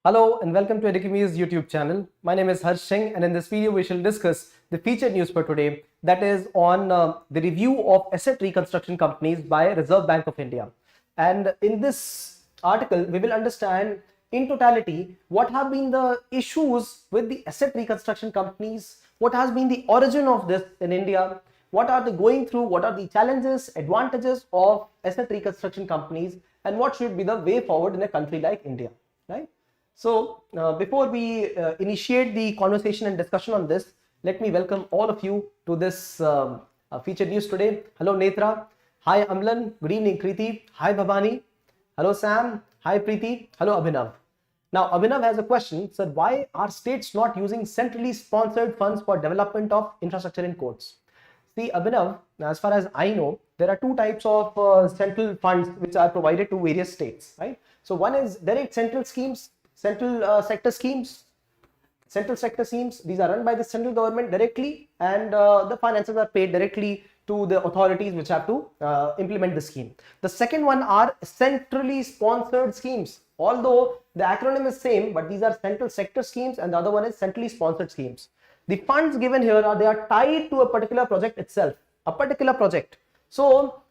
Hello and welcome to Edukemy's YouTube channel. My name is Harsh Singh, and in this video we shall discuss the featured news for today, that is on the review of asset reconstruction companies by Reserve Bank of India. And in this article we will understand in totality what have been the issues with the asset reconstruction companies, what has been the origin of this in India, what are they going through, what are the challenges, advantages of asset reconstruction companies, and what should be the way forward in a country like India, right? So before we initiate the conversation and discussion on this, let me welcome all of you to this featured news today. Hello Netra, hi Amlan, good evening Kriti, hi Bhavani, hello Sam, hi Preeti, hello Abhinav. Now Abhinav has a question, said why are states not using centrally sponsored funds for development of infrastructure in courts? See Abhinav, as far as I know, there are two types of central funds which are provided to various states, right? So one is direct central schemes, central sector schemes. These are run by the central government directly, and the finances are paid directly to the authorities which have to implement the scheme. The second one are centrally sponsored schemes. Although the acronym is same, but these are central sector schemes, and the other one is centrally sponsored schemes. The funds given here are tied to a particular project itself, a particular project. So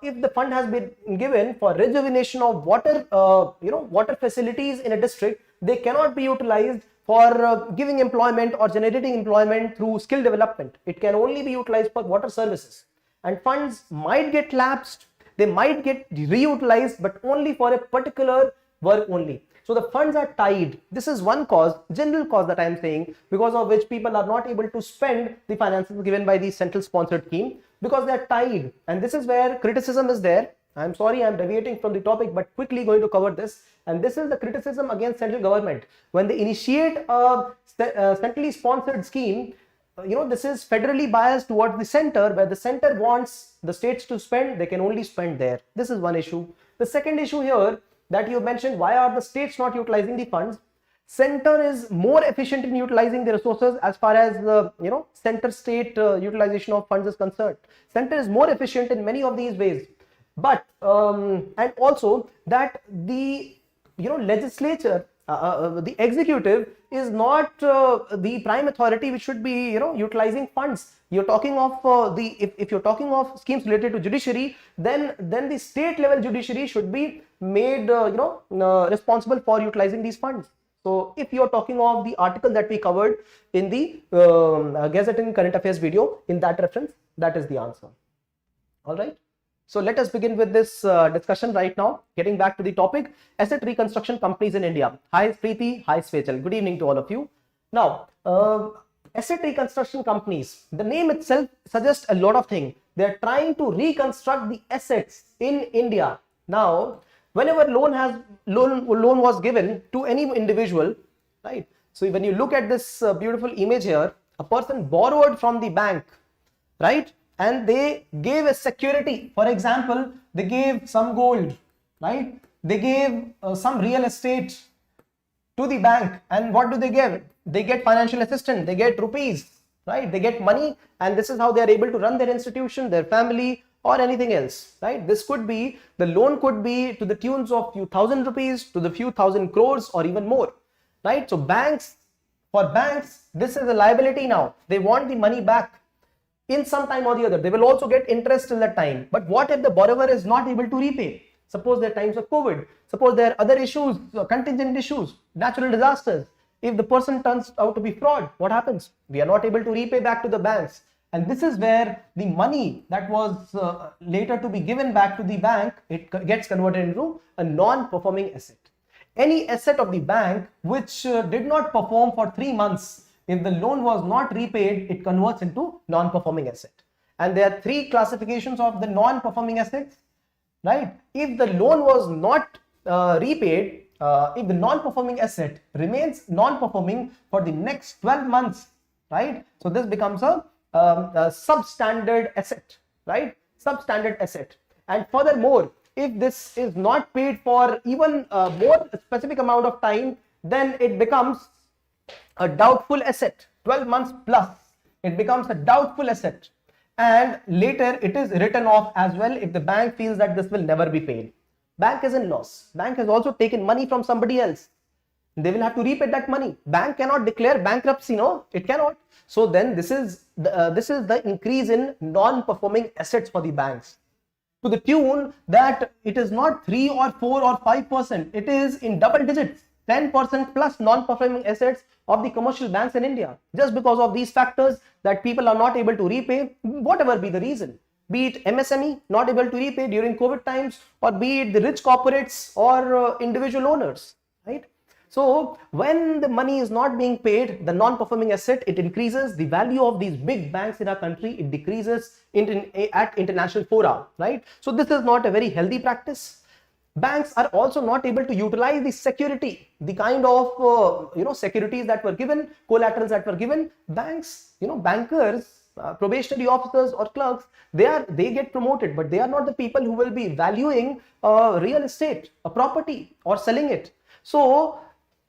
if the fund has been given for rejuvenation of water, water facilities in a district, they cannot be utilized for giving employment or generating employment through skill development. It can only be utilized for water services, and funds might get lapsed, they might get reutilized, but only for a particular work only. So the funds are tied. This is one cause, general cause that I am saying, because of which people are not able to spend the finances given by the central sponsored scheme, because they are tied. And this is where criticism is there. I'm sorry, I'm deviating from the topic, but quickly going to cover this. And this is the criticism against central government. When they initiate a centrally sponsored scheme, this is federally biased towards the center, where the center wants the states to spend, they can only spend there. This is one issue. The second issue here that you mentioned, why are the states not utilizing the funds? Center is more efficient in utilizing the resources as far as the center state utilization of funds is concerned. Center is more efficient in many of these ways, but and also that the legislature, the executive is not the prime authority which should be utilizing funds. You're talking of if you're talking of schemes related to judiciary, then the state level judiciary should be made responsible for utilizing these funds. So if you're talking of the article that we covered in the Gazette and Current Affairs video, in that reference, that is the answer. All right. So let us begin with this discussion right now. Getting back to the topic, asset reconstruction companies in India. Hi Preeti, hi Svechal. Good evening to all of you. Now, asset reconstruction companies, the name itself suggests a lot of things. They are trying to reconstruct the assets in India. Now, whenever loan was given to any individual, right? So when you look at this beautiful image here, a person borrowed from the bank, right? And they gave a security. For example, they gave some gold, right? They gave some real estate to the bank, and what do they give? They get financial assistance, they get rupees, right? They get money, and this is how they are able to run their institution, their family, or anything else, right? This could be, the loan could be to the tunes of few thousand rupees to the few thousand crores or even more, right? So for banks, this is a liability now. They want the money back in some time or the other. They will also get interest till that time. But what if the borrower is not able to repay? Suppose there are times of COVID, suppose there are other issues, contingent issues, natural disasters. If the person turns out to be fraud, what happens? We are not able to repay back to the banks. And this is where the money that was later to be given back to the bank, it gets converted into a non-performing asset. Any asset of the bank which did not perform for 3 months, if the loan was not repaid, it converts into non-performing asset. And there are 3 classifications of the non-performing assets, right? If the loan was not repaid, if the non-performing asset remains non-performing for the next 12 months, right? So this becomes a substandard asset, right? Substandard asset. And furthermore, if this is not paid for even more specific amount of time, then it becomes a doubtful asset. 12 months plus, it becomes a doubtful asset, and later it is written off as well if the bank feels that this will never be paid. Bank is in loss. Bank has also taken money from somebody else, They will have to repay that money. Bank cannot declare bankruptcy, no, it cannot. So then this is the increase in non-performing assets for the banks, to the tune that it is not 3 or 4 or 5%, it is in double digits, 10% plus non-performing assets of the commercial banks in India, just because of these factors that people are not able to repay, whatever be the reason, be it MSME not able to repay during COVID times, or be it the rich corporates or individual owners, right? So when the money is not being paid, the non-performing asset, it increases, the value of these big banks in our country, it decreases at international fora, right? So this is not a very healthy practice. Banks are also not able to utilize the security, the kind of securities that were given, collaterals that were given. Banks, bankers, probationary officers or clerks, they get promoted, but they are not the people who will be valuing real estate, a property, or selling it. So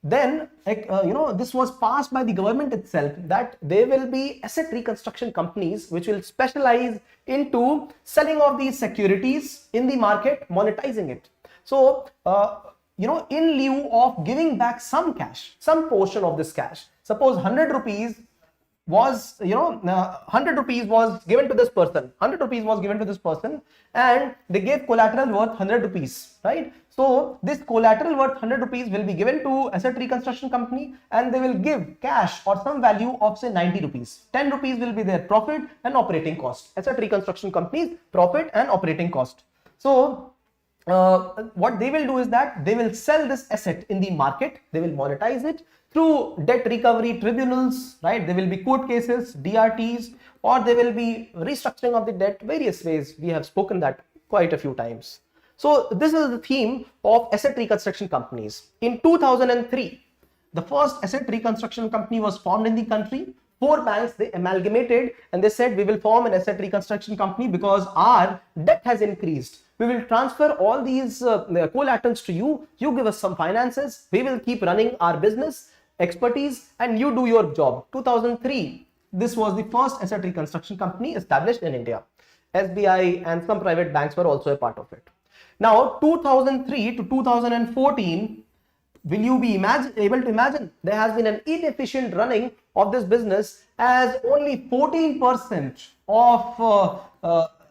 then this was passed by the government itself, that there will be asset reconstruction companies which will specialize into selling of these securities in the market, monetizing it. So in lieu of giving back some cash, some portion of this cash, suppose 100 rupees was 100 rupees was given to this person, 100 rupees was given to this person, and they gave collateral worth 100 rupees, right? So this collateral worth 100 rupees will be given to asset reconstruction company, and they will give cash or some value of say 90 rupees. 10 rupees will be their profit and operating cost. Asset reconstruction companies profit and operating cost. So what they will do is that they will sell this asset in the market, they will monetize it through debt recovery tribunals, right? There will be court cases, DRTs, or there will be restructuring of the debt, various ways. We have spoken that quite a few times. So this is the theme of asset reconstruction companies. In 2003, the first asset reconstruction company was formed in the country. 4 banks, they amalgamated and they said, we will form an asset reconstruction company because our debt has increased. We will transfer all these collaterals to you. You give us some finances. We will keep running our business, expertise, and you do your job. 2003, this was the first asset reconstruction company established in India. SBI and some private banks were also a part of it. Now, 2003 to 2014, will you be able to imagine? There has been an inefficient running of this business, as only 14% of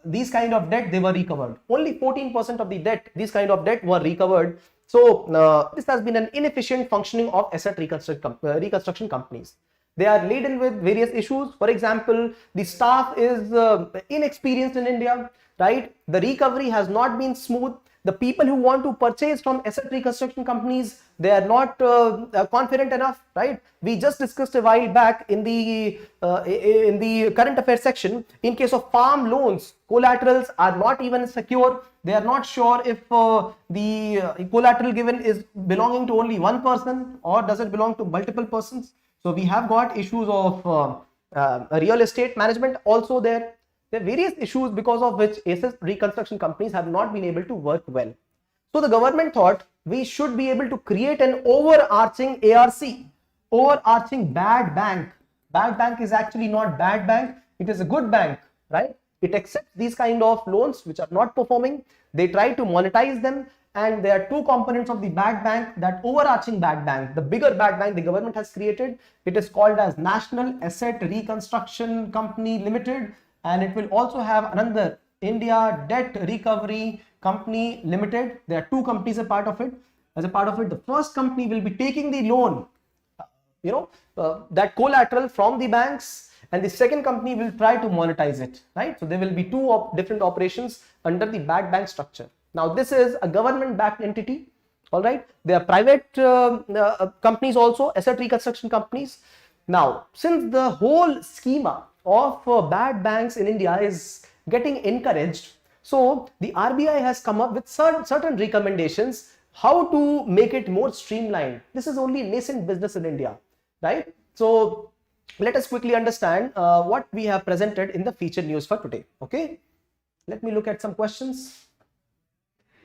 these kind of debt they were recovered. Only 14% of the debt, these kind of debt were recovered. So this has been an inefficient functioning of asset reconstruction companies. They are laden with various issues. For example, the staff is inexperienced in India, right? The recovery has not been smooth. The people who want to purchase from asset reconstruction companies, they are not confident enough, right? We just discussed a while back in the current affairs section. In case of farm loans, collaterals are not even secure. They are not sure if the collateral given is belonging to only one person or does it belong to multiple persons. So we have got issues of real estate management also there. There are various issues because of which asset reconstruction companies have not been able to work well. So the government thought we should be able to create an overarching ARC, overarching bad bank. Bad bank is actually not bad bank, it is a good bank, right? It accepts these kind of loans which are not performing. They try to monetize them, and there are two components of the bad bank. That overarching bad bank, the bigger bad bank the government has created, it is called as National Asset Reconstruction Company Limited, and it will also have another India Debt Recovery Company Limited. There are two companies a part of it. As a part of it, the first company will be taking the loan, that collateral from the banks, and the second company will try to monetize it, right? So there will be two different operations under the bad bank structure. Now this is a government backed entity, all right? There are private companies also, asset reconstruction companies. Now, since the whole schema of bad banks in India is getting encouraged, so the RBI has come up with certain recommendations how to make it more streamlined. This is only nascent business in India, right? So let us quickly understand what we have presented in the featured news for today. Okay, let me look at some questions.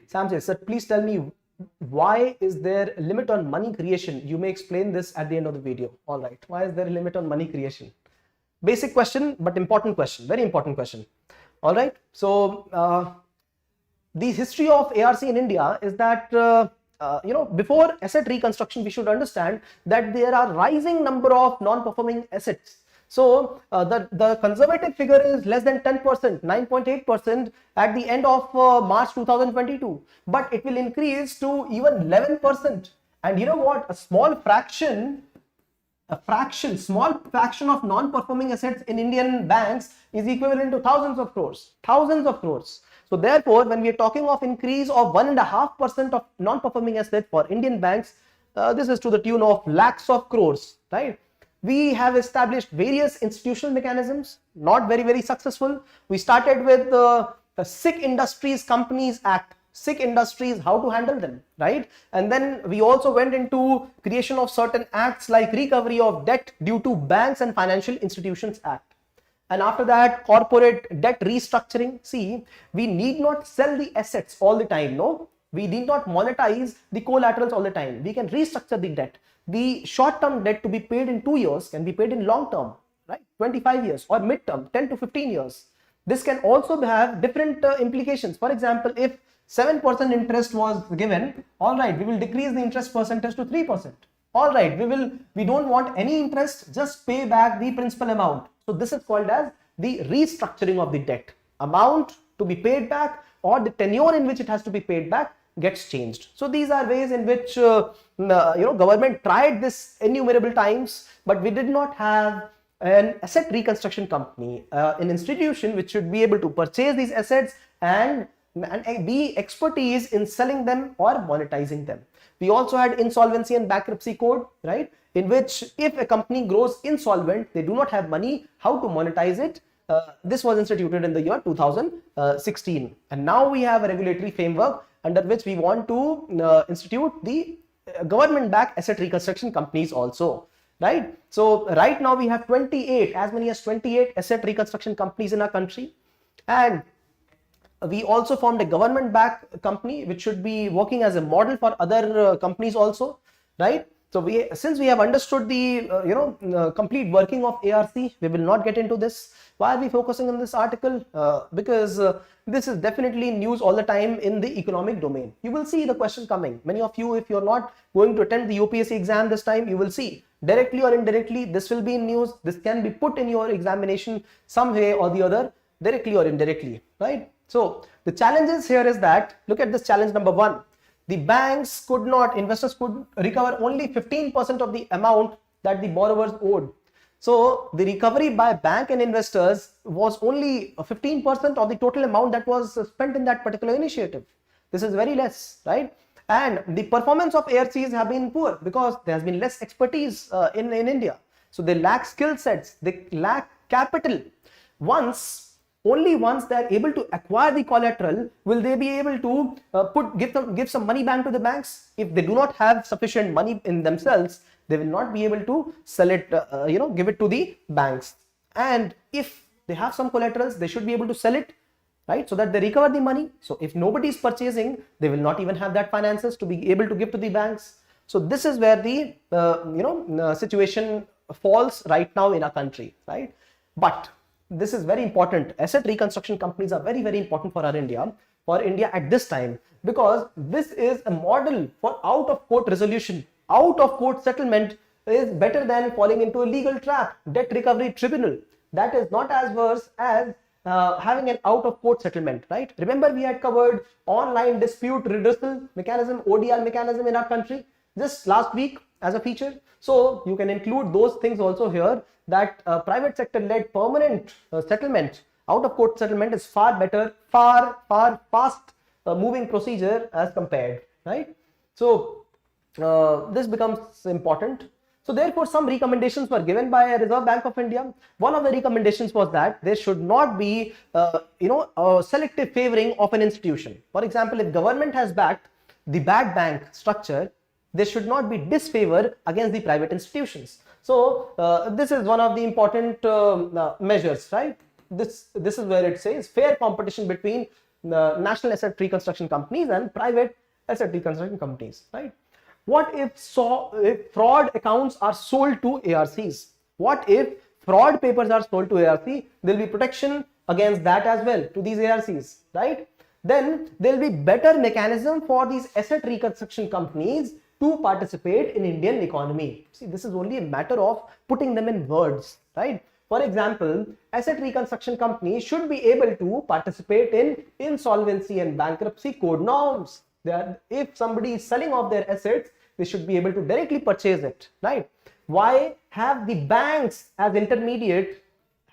Sam says, sir, please tell me, why is there a limit on money creation? You may explain this at the end of the video. All right, why is there a limit on money creation? Basic question, but important question, very important question. All right, so the history of ARC in India is that before asset reconstruction, we should understand that there are rising number of non-performing assets. So the conservative figure is less than 10%, 9.8% at the end of March 2022, but it will increase to even 11%. And you know what? A small fraction of non-performing assets in Indian banks is equivalent to thousands of crores. So therefore, when we are talking of increase of 1.5% of non-performing assets for Indian banks, this is to the tune of lakhs of crores, right? We have established various institutional mechanisms, not very successful. We started with the Sick Industries Companies Act. Sick industries, how to handle them, right? And then we also went into creation of certain acts like Recovery of Debt Due to Banks and Financial Institutions Act. And after that, corporate debt restructuring. See, we need not sell the assets all the time, no? We need not monetize the collaterals all the time. We can restructure the debt. The short-term debt to be paid in 2 years can be paid in long-term, right? 25 years, or mid-term, 10 to 15 years. This can also have different implications. For example, if 7% interest was given, all right, we will decrease the interest percentage to 3%. All right, we don't want any interest, just pay back the principal amount. So this is called as the restructuring of the debt. Amount to be paid back or the tenure in which it has to be paid back gets changed. So these are ways in which government tried this innumerable times, but we did not have an asset reconstruction company, an institution which should be able to purchase these assets and be expertise in selling them or monetizing them. We also had insolvency and bankruptcy code, right, in which if a company grows insolvent, they do not have money, how to monetize it. This was instituted in the year 2016, and now we have a regulatory framework under which we want to institute the government-backed asset reconstruction companies also, right? So right now we have as many as 28 asset reconstruction companies in our country, and we also formed a government-backed company which should be working as a model for other companies also, right? So since we have understood the complete working of ARC, we will not get into this. Why are we focusing on this article? Because this is definitely news all the time in the economic domain. You will see the question coming. Many of you, if you're not going to attend the UPSC exam this time, you will see directly or indirectly this will be in news. This can be put in your examination some way or the other, directly or indirectly, right? So the challenges here is that, look at this challenge number 1. The investors could recover only 15% of the amount that the borrowers owed. So the recovery by bank and investors was only 15% of the total amount that was spent in that particular initiative. This is very less, right? And the performance of ARCs have been poor because there has been less expertise in India. So they lack skill sets, they lack capital. Only once they are able to acquire the collateral will they be able to give some money back to the banks. If they do not have sufficient money in themselves, they will not be able to sell it, give it to the banks. And if they have some collaterals, they should be able to sell it, right, so that they recover the money. So if nobody is purchasing, they will not even have that finances to be able to give to the banks. So this is where the situation falls right now in our country, right? But this is very important. Asset reconstruction companies are very important for India at this time, because this is a model for out of court resolution. Out of court settlement is better than falling into a legal trap, debt recovery tribunal. That is not as worse as having an out of court settlement, right? Remember, we had covered online dispute redressal mechanism, ODR mechanism in our country just last week as a feature. So you can include those things also here, that private sector led permanent settlement, out of court settlement is far better, far fast moving procedure as compared, right? So this becomes important. So therefore some recommendations were given by Reserve Bank of India. One of the recommendations was that there should not be a selective favoring of an institution. For example, if government has backed the bad bank structure, there should not be disfavor against the private institutions. So this is one of the important measures, right? This is where it says fair competition between national asset reconstruction companies and private asset reconstruction companies, right? What if fraud accounts are sold to ARCs? What if fraud papers are sold to ARC? There will be protection against that as well to these ARCs, right? then there will be better mechanism for these asset reconstruction companies to participate in Indian economy. See, this is only a matter of putting them in words, right? For example, asset reconstruction companies should be able to participate in insolvency and bankruptcy code norms. If somebody is selling off their assets, they should be able to directly purchase it, right? Why have the banks as intermediate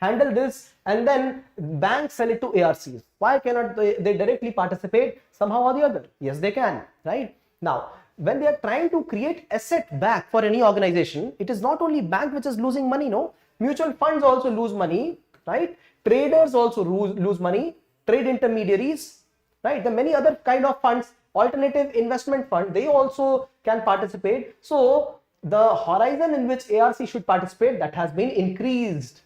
handle this and then banks sell it to ARCs? Why cannot they directly participate somehow or the other? Yes, they can, right? Now, when they are trying to create asset back for any organization, it is not only bank which is losing money, no. Mutual funds also lose money, right? Traders also lose money, trade intermediaries, right? There are many other kind of funds, alternative investment fund, they also can participate. So the horizon in which ARC should participate, that has been increased.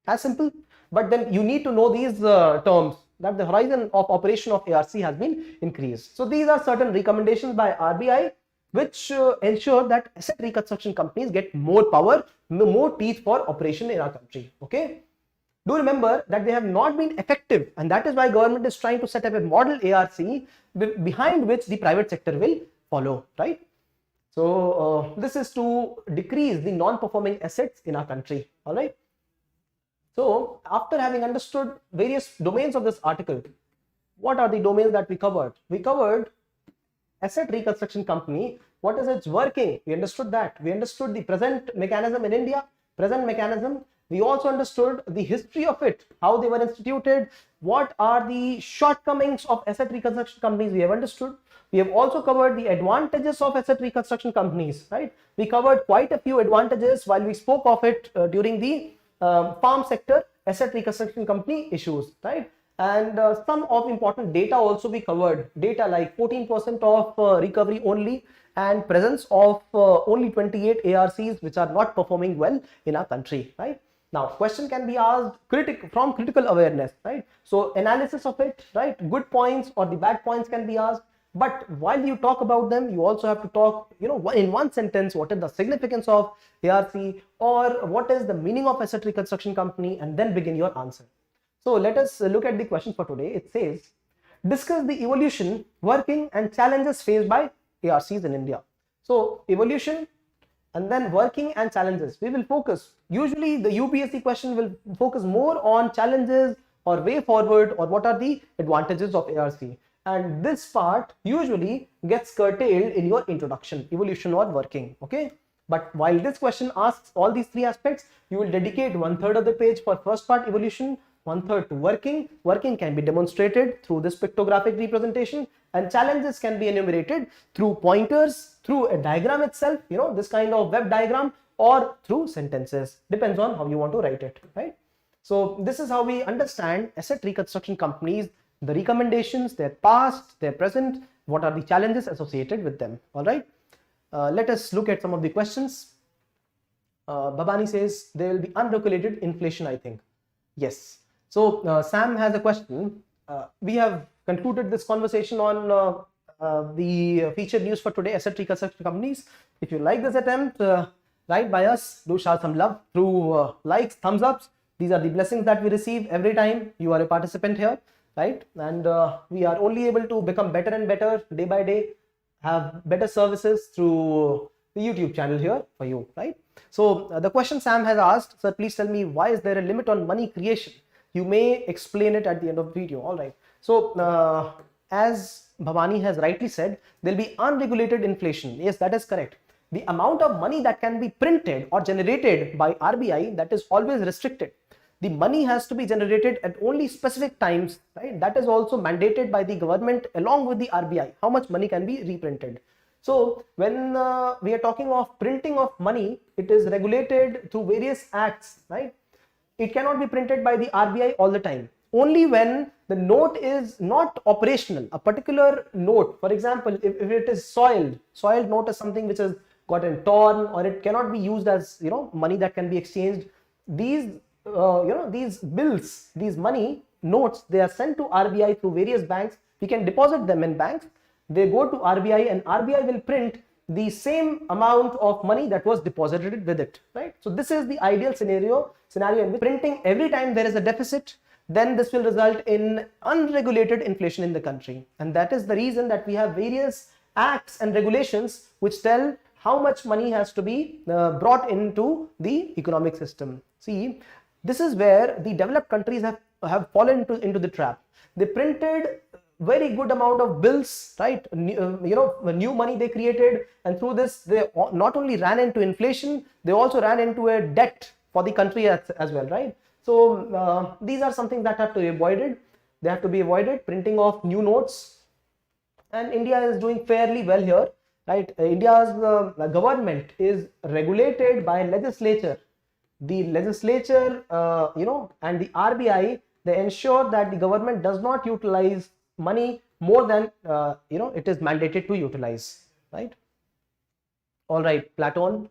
As simple. But then you need to know these terms, that the horizon of operation of ARC has been increased. So these are certain recommendations by RBI which ensure that asset reconstruction companies get more power, more teeth for operation in our country. Okay. Do remember that they have not been effective, and that is why government is trying to set up a model ARC behind which the private sector will follow, right? So this is to decrease the non-performing assets in our country. All right. So after having understood various domains of this article, what are the domains that we covered? We covered asset reconstruction company. What is its working? We understood that. We understood the present mechanism in India, present mechanism. We also understood the history of it, how they were instituted, what are the shortcomings of asset reconstruction companies. We have understood. We have also covered the advantages of asset reconstruction companies, right? We covered quite a few advantages while we spoke of it during the farm sector asset reconstruction company issues, right? And some of important data also we covered, data like 14% of recovery only, and presence of only 28 ARCs which are not performing well in our country, right? Now question can be asked from critical awareness, right? So analysis of it, right? Good points or the bad points can be asked, but while you talk about them, you also have to talk, in one sentence, what is the significance of ARC or what is the meaning of asset reconstruction company, and then begin your answer. So let us look at the question for today. It says, discuss the evolution, working and challenges faced by ARCs in India. So evolution and then working and challenges. We will focus, usually the UPSC question will focus more on challenges or way forward or what are the advantages of ARC. And this part usually gets curtailed in your introduction, evolution or working, okay? But while this question asks all these three aspects, you will dedicate 1/3 of the page for first part evolution, 1/3 to working. Working can be demonstrated through this pictographic representation, and challenges can be enumerated through pointers, through a diagram itself, this kind of web diagram, or through sentences. Depends on how you want to write it, right? So this is how we understand asset reconstruction companies, the recommendations, their past, their present, what are the challenges associated with them. All right. Let us look at some of the questions. Babani says there will be unregulated inflation, I think. Yes. So Sam has a question. We have concluded this conversation on the featured news for today, asset reconstruction companies. If you like this attempt, write by us, do show some love through likes, thumbs ups. These are the blessings that we receive every time you are a participant here, right? And we are only able to become better and better day by day, have better services through the YouTube channel here for you, right? So the question Sam has asked, sir, please tell me, why is there a limit on money creation? You may explain it at the end of the video. All right. So as Bhavani has rightly said, there will be unregulated inflation. Yes, that is correct. The amount of money that can be printed or generated by RBI, that is always restricted. The money has to be generated at only specific times, right? That is also mandated by the government along with the RBI, how much money can be reprinted. So when we are talking of printing of money, it is regulated through various acts, right? It cannot be printed by the RBI all the time. Only when the note is not operational, a particular note, for example, if it is soiled note is something which has gotten torn, or it cannot be used as money that can be exchanged. These these bills, these money notes, they are sent to RBI through various banks. We can deposit them in banks. They go to RBI and RBI will print the same amount of money that was deposited with it, right? So this is the ideal scenario in which printing every time there is a deficit, then this will result in unregulated inflation in the country. And that is the reason that we have various acts and regulations which tell how much money has to be brought into the economic system. See, this is where the developed countries have fallen into the trap. They printed very good amount of bills, right? New money they created, and through this they not only ran into inflation, they also ran into a debt for the country as well, right? So these are something that have to be avoided. They have to be avoided. Printing of new notes, and India is doing fairly well here, right? India's government is regulated by legislature. The legislature, and the RBI, they ensure that the government does not utilize money more than it is mandated to utilize, right? All right, Platon.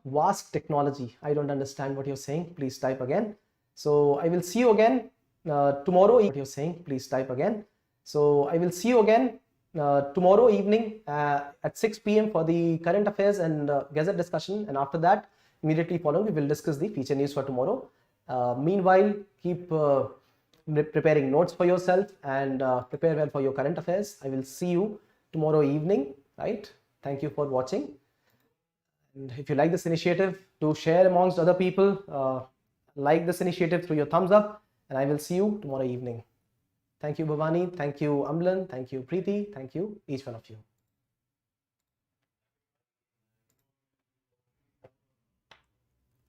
Vast technology. I don't understand what you're saying. Please type again. So I will see you again tomorrow. What you're saying? Please type again. So I will see you again tomorrow evening at 6 p.m. for the current affairs and gazette discussion. And after that, immediately following, we will discuss the feature news for tomorrow. Meanwhile, keep preparing notes for yourself and prepare well for your current affairs. I will see you tomorrow evening, right? Thank you for watching. And if you like this initiative, do share amongst other people. Like this initiative through your thumbs up, and I will see you tomorrow evening. Thank you, Bhavani. Thank you, Amlan. Thank you, Preeti. Thank you, each one of you.